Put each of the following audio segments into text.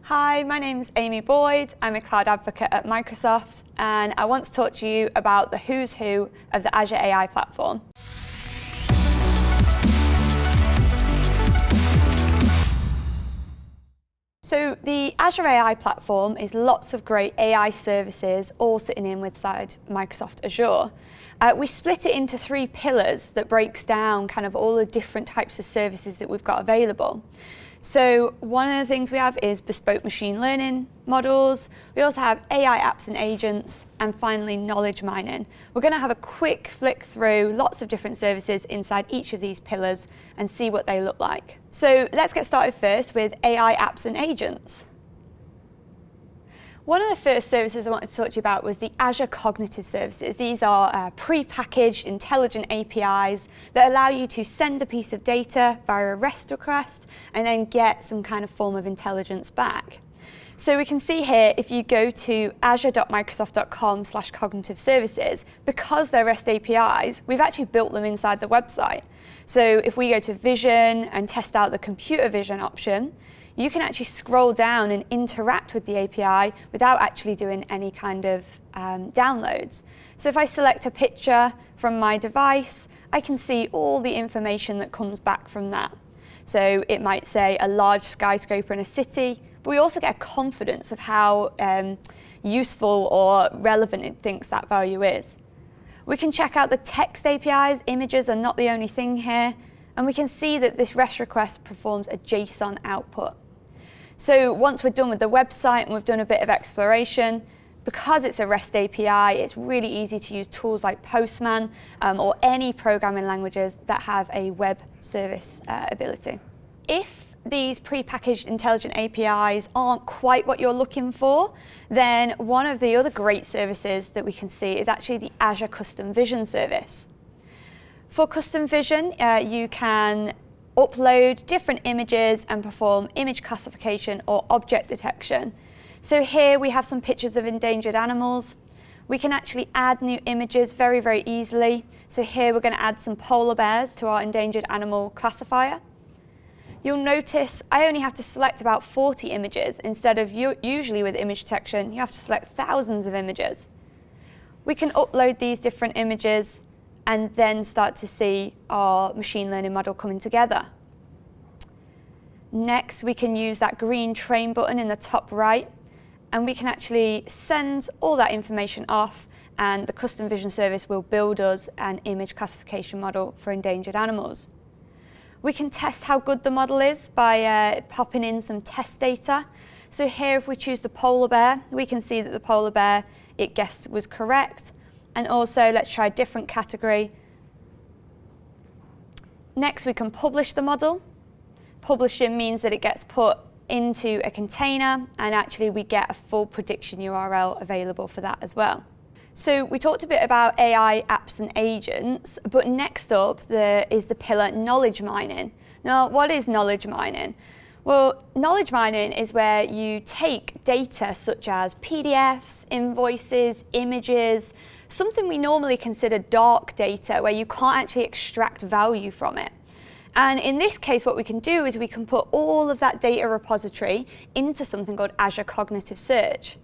Hi, my name's Amy Boyd. I'm a cloud advocate at Microsoft, and I want to talk to you about the who's who of the Azure AI Platform. So the Azure AI Platform is lots of great AI services all sitting inside Microsoft Azure. We split it into 3 pillars that breaks down kind of all the different types of services that we've got available. So one of the things we have is bespoke machine learning models. We also have AI apps and agents, and finally knowledge mining. We're going to have a quick flick through lots of different services inside each of these pillars and see what they look like. So let's get started first with AI apps and agents. One of the first services I wanted to talk to you about was the Azure Cognitive Services. These are pre-packaged intelligent APIs that allow you to send a piece of data via a REST request and then get some kind of form of intelligence back. So we can see here, if you go to azure.microsoft.com/cognitive services, because they're REST APIs, we've actually built them inside the website. So if we go to Vision and test out the computer vision option, you can actually scroll down and interact with the API without actually doing any kind of downloads. So if I select a picture from my device, I can see all the information that comes back from that. So it might say a large skyscraper in a city, but we also get a confidence of how useful or relevant it thinks that value is. We can check out the text APIs. Images are not the only thing here. And we can see that this REST request performs a JSON output. So once we're done with the website and we've done a bit of exploration, because it's a REST API, it's really easy to use tools like Postman or any programming languages that have a web service ability. If these pre-packaged intelligent APIs aren't quite what you're looking for, then one of the other great services that we can see is actually the Azure Custom Vision service. For Custom Vision, you can upload different images and perform image classification or object detection. So here we have some pictures of endangered animals. We can actually add new images very, very easily. So here we're going to add some polar bears to our endangered animal classifier. You'll notice I only have to select about 40 images instead of usually with image detection, you have to select thousands of images. We can upload these different images and then start to see our machine learning model coming together. Next, we can use that green train button in the top right, and we can actually send all that information off, and the Custom Vision service will build us an image classification model for endangered animals. We can test how good the model is by popping in some test data. So here, if we choose the polar bear, we can see that the polar bear, it guessed was correct. And also, let's try a different category. Next, we can publish the model. Publishing means that it gets put into a container, and actually we get a full prediction URL available for that as well. So we talked a bit about AI apps and agents, but next up is the pillar knowledge mining. Now, what is knowledge mining? Well, knowledge mining is where you take data such as PDFs, invoices, images, something we normally consider dark data where you can't actually extract value from it. And in this case, what we can do is we can put all of that data repository into something called Azure Cognitive Search.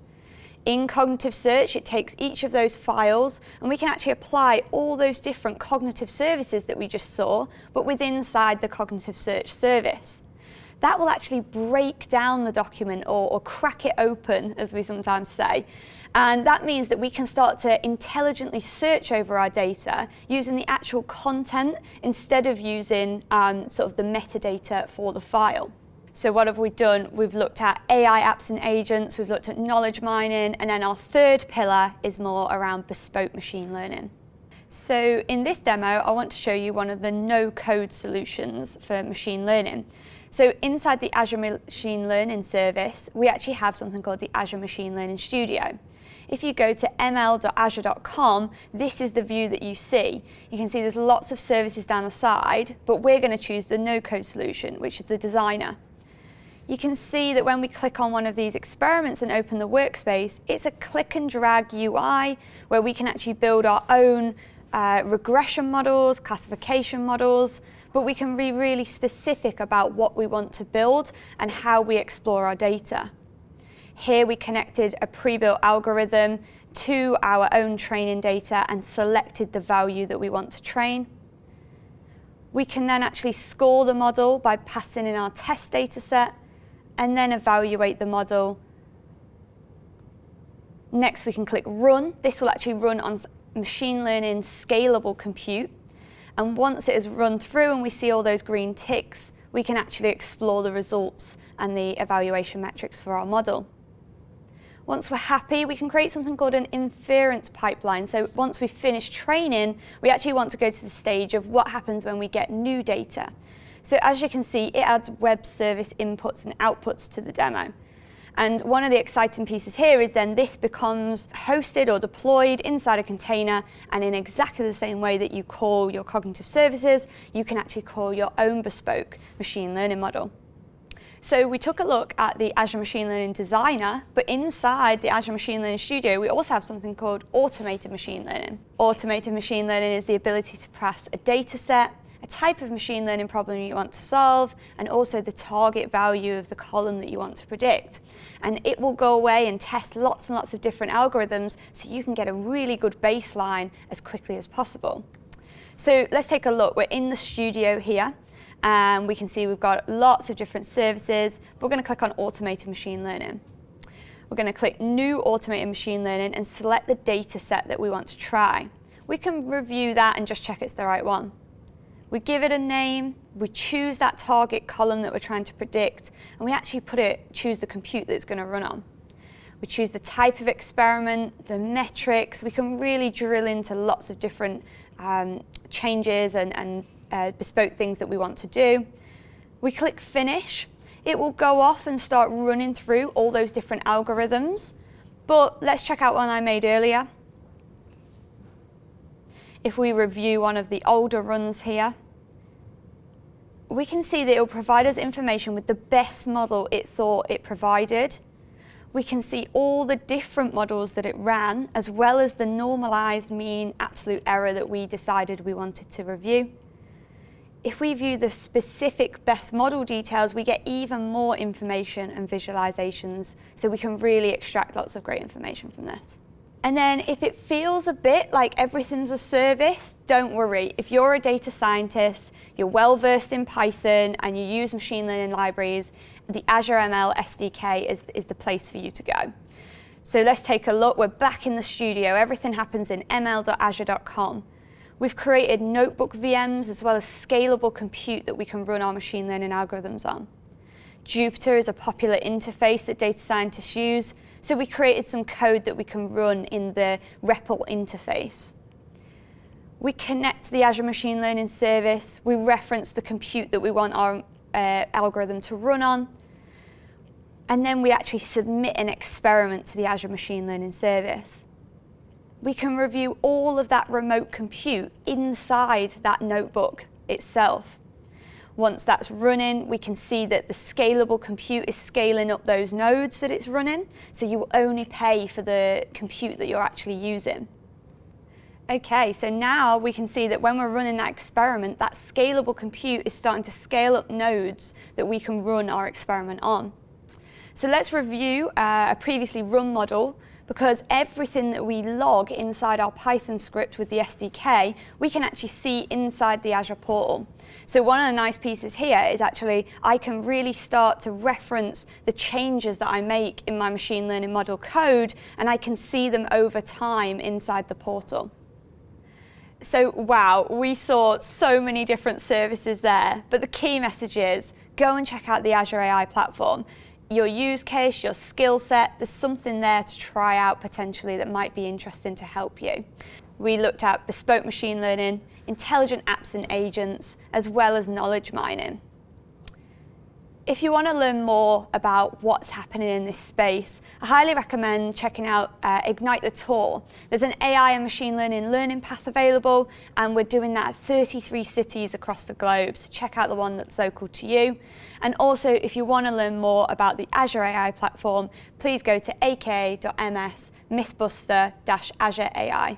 In Cognitive Search, it takes each of those files and we can actually apply all those different cognitive services that we just saw, but within inside the Cognitive Search service. That will actually break down the document or crack it open, as we sometimes say. And that means that we can start to intelligently search over our data using the actual content instead of using sort of the metadata for the file. So what have we done? We've looked at AI apps and agents, we've looked at knowledge mining, and then our third pillar is more around bespoke machine learning. So in this demo, I want to show you one of the no-code solutions for machine learning. So inside the Azure Machine Learning service, we actually have something called the Azure Machine Learning Studio. If you go to ml.azure.com, this is the view that you see. You can see there's lots of services down the side, but we're going to choose the no-code solution, which is the designer. You can see that when we click on one of these experiments and open the workspace, it's a click and drag UI where we can actually build our own regression models, classification models, but we can be really specific about what we want to build and how we explore our data. Here we connected a pre-built algorithm to our own training data and selected the value that we want to train. We can then actually score the model by passing in our test data set and then evaluate the model. Next, we can click Run. This will actually run on machine learning scalable compute. And once it is run through and we see all those green ticks, we can actually explore the results and the evaluation metrics for our model. Once we're happy, we can create something called an inference pipeline. So once we've finished training, we actually want to go to the stage of what happens when we get new data. So as you can see, it adds web service inputs and outputs to the demo. And one of the exciting pieces here is then this becomes hosted or deployed inside a container, and in exactly the same way that you call your cognitive services, you can actually call your own bespoke machine learning model. So we took a look at the Azure Machine Learning Designer, but inside the Azure Machine Learning Studio, we also have something called automated machine learning. Automated machine learning is the ability to pass a data set, a type of machine learning problem you want to solve, and also the target value of the column that you want to predict. And it will go away and test lots and lots of different algorithms so you can get a really good baseline as quickly as possible. So let's take a look. We're in the studio here. And we can see we've got lots of different services. We're going to click on automated machine learning. We're going to click new automated machine learning and select the data set that we want to try. We can review that and just check it's the right one. We give it a name, we choose that target column that we're trying to predict, and we actually choose the compute that it's going to run on. We choose the type of experiment, the metrics. We can really drill into lots of different changes and bespoke things that we want to do. We click finish. It will go off and start running through all those different algorithms. But let's check out one I made earlier. If we review one of the older runs here, we can see that it will provide us information with the best model it thought it provided. We can see all the different models that it ran, as well as the normalized mean absolute error that we decided we wanted to review. If we view the specific best model details, we get even more information and visualizations, so we can really extract lots of great information from this. And then if it feels a bit like everything's a service, don't worry. If you're a data scientist, you're well versed in Python, and you use machine learning libraries, the Azure ML SDK is the place for you to go. So let's take a look. We're back in the studio. Everything happens in ml.azure.com. We've created notebook VMs as well as scalable compute that we can run our machine learning algorithms on. Jupyter is a popular interface that data scientists use, so we created some code that we can run in the REPL interface. We connect to the Azure Machine Learning service, we reference the compute that we want our algorithm to run on, and then we actually submit an experiment to the Azure Machine Learning service. We can review all of that remote compute inside that notebook itself. Once that's running, we can see that the scalable compute is scaling up those nodes that it's running, so you will only pay for the compute that you're actually using. Okay, so now we can see that when we're running that experiment, that scalable compute is starting to scale up nodes that we can run our experiment on. So let's review a previously run model, because everything that we log inside our Python script with the SDK, we can actually see inside the Azure portal. So one of the nice pieces here is actually I can really start to reference the changes that I make in my machine learning model code, and I can see them over time inside the portal. So wow, we saw so many different services there, but the key message is go and check out the Azure AI Platform. Your use case, your skill set, there's something there to try out potentially that might be interesting to help you. We looked at bespoke machine learning, intelligent apps and agents, as well as knowledge mining. If you want to learn more about what's happening in this space, I highly recommend checking out Ignite the Tour. There's an AI and machine learning path available, and we're doing that at 33 cities across the globe, so check out the one that's local to you. And also, if you want to learn more about the Azure AI platform, please go to aka.ms/mythbuster-Azure AI.